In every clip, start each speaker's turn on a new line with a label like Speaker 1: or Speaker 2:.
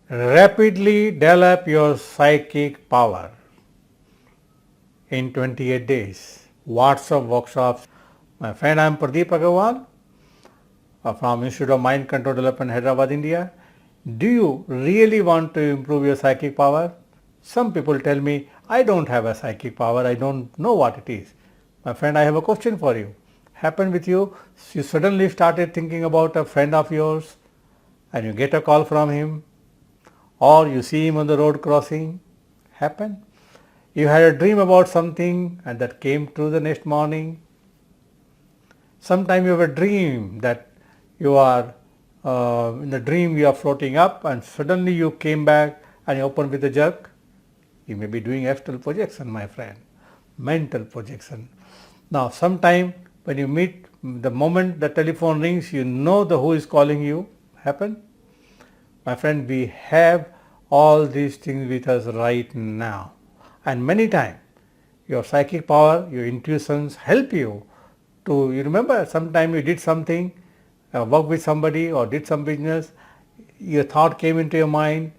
Speaker 1: Rapidly develop your psychic power in 28 days. WhatsApp workshops. My friend, I am Pradeep Agarwal from Institute of Mind Control Development, Hyderabad, India. Do you really want to improve your psychic power? Some people tell me, I don't have a psychic power, I don't know what it is. My friend, I have a question for you. Happened with you, you suddenly started thinking about a friend of yours and you get a call from him, or you see him on the road crossing. Happen? You had a dream about something and that came true the next morning. Sometime you have a dream that you are in the dream you are floating up and suddenly you came back and you open with a jerk. You may be doing astral projection, my friend, mental projection. Now sometime when you meet, the moment the telephone rings, you know the who is calling you. Happen? My friend, we have all these things with us right now, and many times your psychic power, your intuitions help you to, you remember sometime you did something, work with somebody or did some business, your thought came into your mind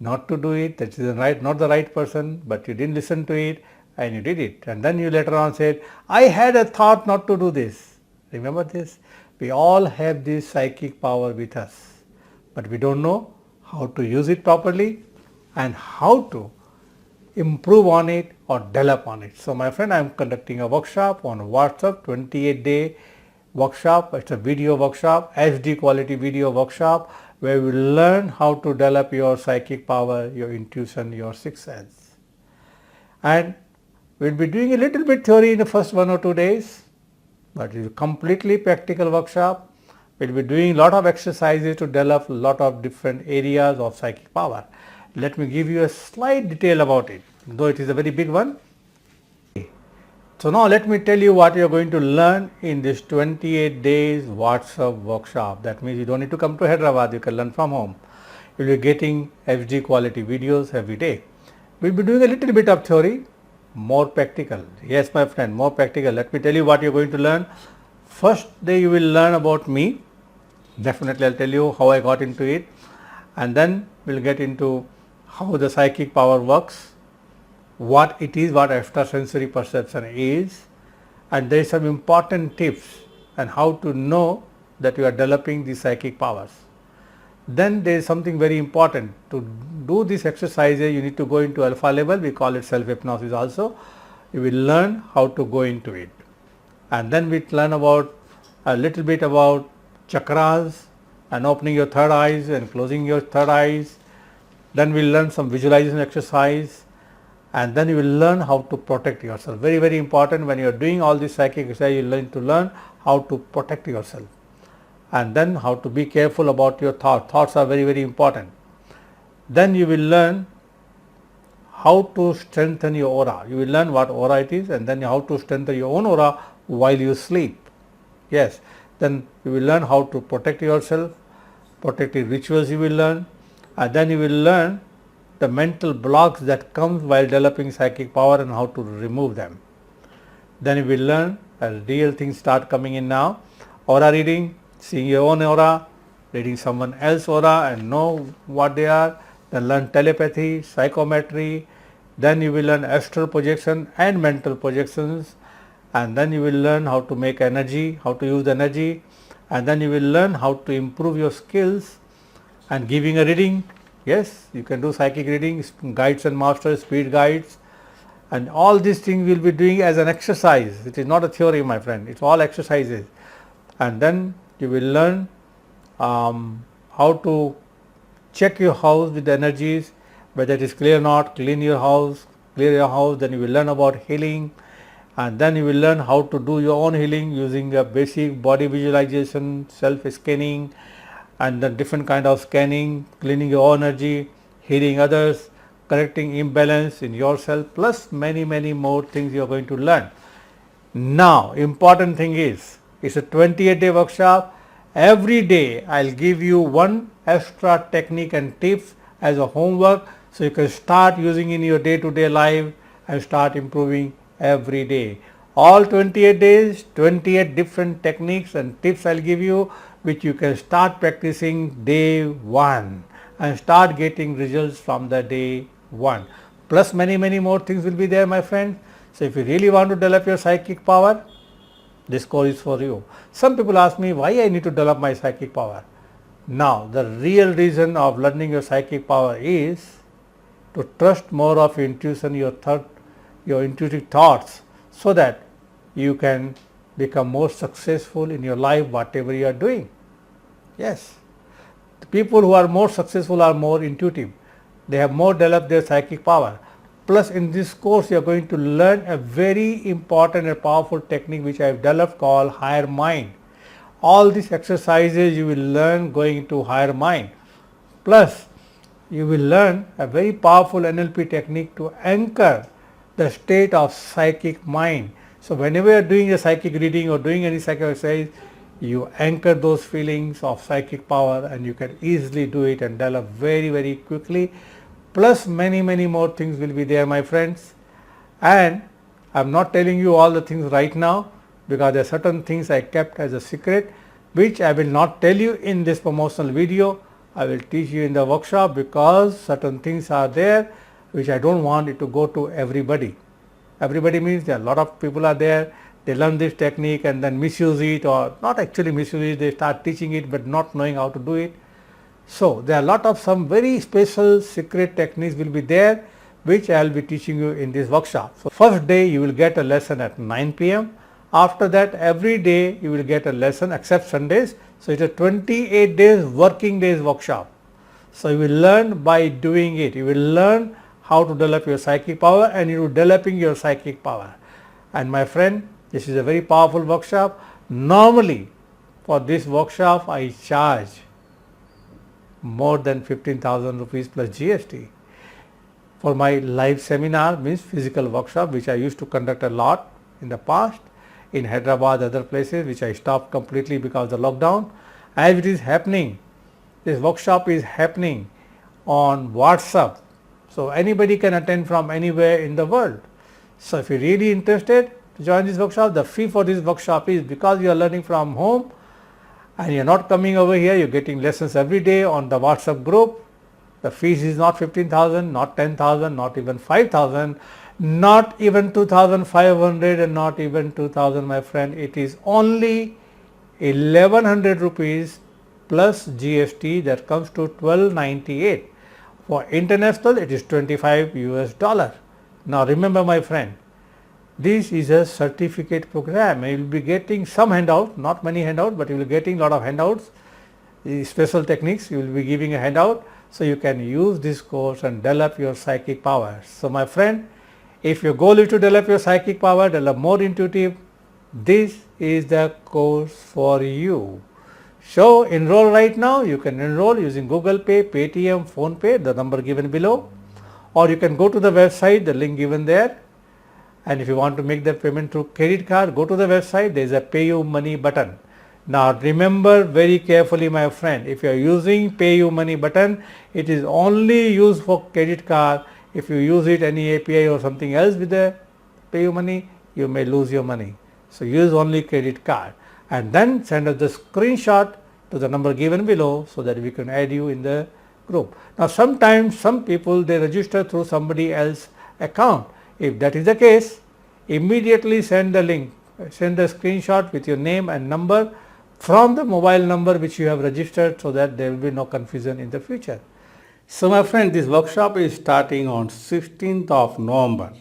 Speaker 1: not to do it, that is not the right person, but you didn't listen to it and you did it, and then you later on said, I had a thought not to do this. Remember this? We all have this psychic power with us, but we don't know how to use it properly and how to improve on it or develop on it. So my friend, I am conducting a workshop on WhatsApp, 28-day workshop. It's a video workshop, HD quality video workshop, where we learn how to develop your psychic power, your intuition, your sixth sense. And we'll be doing a little bit theory in the first 1 or 2 days, but it's a completely practical workshop. We'll be doing a lot of exercises to develop a lot of different areas of psychic power. Let me give you a slight detail about it, though it is a very big one. So now let me tell you what you are going to learn in this 28 days WhatsApp workshop. That means you don't need to come to Hyderabad, you can learn from home. You will be getting HD quality videos every day. We will be doing a little bit of theory, more practical. Yes, my friend, more practical. Let me tell you what you are going to learn. First day you will learn about me. Definitely I'll tell you how I got into it, and then we'll get into how the psychic power works, what it is, what extrasensory perception is, and there is some important tips and how to know that you are developing the psychic powers. Then there is something very important. To do these exercises, you need to go into alpha level. We call it self-hypnosis also. You will learn how to go into it. And then we learn about a little bit about chakras and opening your third eyes and closing your third eyes. Then we'll learn some visualization exercise, and then you will learn how to protect yourself. Very, very important. When you are doing all this psychic exercise, you learn how to protect yourself, and then how to be careful about your thoughts. Thoughts are very, very important. Then you will learn how to strengthen your aura. You will learn what aura it is, and then how to strengthen your own aura while you sleep. Yes. Then you will learn how to protect yourself, protective rituals you will learn, and then you will learn the mental blocks that come while developing psychic power and how to remove them. Then you will learn as real things start coming in now. Aura reading, seeing your own aura, reading someone else's aura and know what they are. Then learn telepathy, psychometry. Then you will learn astral projection and mental projections. And then you will learn how to make energy, how to use energy. And then you will learn how to improve your skills and giving a reading. Yes, you can do psychic readings, guides and masters, speed guides, and all these things we will be doing as an exercise. It is not a theory, my friend. It's all exercises. And then you will learn how to check your house with the energies, whether it is clear or not. Clean your house, clear your house. Then you will learn about healing, and then you will learn how to do your own healing using a basic body visualization, self-scanning, and then different kind of scanning, cleaning your own energy, healing others, correcting imbalance in yourself, plus many, many more things you are going to learn. Now, important thing is, it's a 28-day workshop. Every day I'll give you one extra technique and tips as a homework, so you can start using in your day-to-day life and start improving every day. All 28 days, 28 different techniques and tips I'll give you, which you can start practicing day one. and start getting results from the day one. Plus many more things will be there, my friend. So if you really want to develop your psychic power, this course is for you. Some people ask me why I need to develop my psychic power. Now the real reason of learning your psychic power is to trust more of your intuition, your intuitive thoughts, so that you can become more successful in your life, whatever you are doing. Yes, the people who are more successful are more intuitive. They have more developed their psychic power. Plus in this course you are going to learn a very important and powerful technique which I have developed called higher mind. All these exercises you will learn going into higher mind. Plus you will learn a very powerful NLP technique to anchor the state of psychic mind. So whenever you are doing a psychic reading or doing any psychic exercise, you anchor those feelings of psychic power and you can easily do it and develop very quickly. Plus many more things will be there, my friends. And I am not telling you all the things right now because there are certain things I kept as a secret which I will not tell you in this promotional video. I will teach you in the workshop because certain things are there which I don't want it to go to everybody. Everybody means there are a lot of people are there, they learn this technique and then misuse it, or not actually misuse it, they start teaching it but not knowing how to do it. So there are a lot of some very special secret techniques will be there which I will be teaching you in this workshop. So first day you will get a lesson at 9 p.m. After that every day you will get a lesson except Sundays. So it's a 28 days working days workshop. So you will learn by doing it. You will learn how to develop your psychic power and you are developing your psychic power. And my friend, this is a very powerful workshop. Normally for this workshop I charge more than 15,000 rupees plus GST. For my live seminar, means physical workshop, which I used to conduct a lot in the past in Hyderabad, other places, which I stopped completely because of the lockdown. As it is happening, this workshop is happening on WhatsApp. So anybody can attend from anywhere in the world. So if you are really interested to join this workshop, the fee for this workshop is, because you are learning from home and you are not coming over here, you are getting lessons every day on the WhatsApp group. The fees is not 15,000, not 10,000, not even 5,000, not even 2,500 and not even 2,000, my friend. It is only 1,100 rupees plus GST, that comes to 1298. For international it is 25 US. Now remember, my friend, this is a certificate program. You will be getting some handout, not many handouts, but you will be getting lot of handouts, special techniques. You will be giving a handout so you can use this course and develop your psychic power. So my friend, if your goal is to develop your psychic power, develop more intuitive, this is the course for you. So enroll right now. You can enroll using Google Pay, Paytm, PhonePe, the number given below, or you can go to the website, the link given there. And if you want to make the payment through credit card, go to the website, there is a pay you money button. Now remember very carefully, my friend, if you are using pay you money button, it is only used for credit card. If you use it any API or something else with the pay you money, you may lose your money. So use only credit card and then send us the screenshot to the number given below so that we can add you in the group. Now sometimes some people, they register through somebody else's account. If that is the case, immediately send the link, send the screenshot with your name and number from the mobile number which you have registered, so that there will be no confusion in the future. So my friend, this workshop is starting on 16th of November,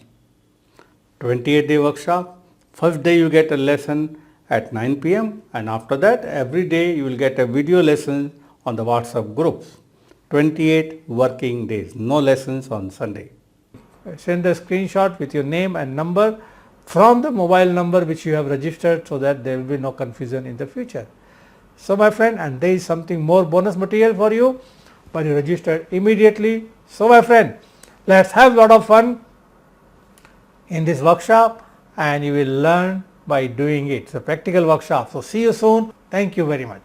Speaker 1: 28-day workshop. First day you get a lesson at 9 p.m. and after that every day you will get a video lesson on the WhatsApp groups. 28 working days, no lessons on Sunday. Send a screenshot with your name and number from the mobile number which you have registered, so that there will be no confusion in the future. So my friend, and there is something more bonus material for you, but you register immediately. So my friend, let's have a lot of fun in this workshop and you will learn by doing it. It's a practical workshop. So see you soon. Thank you very much.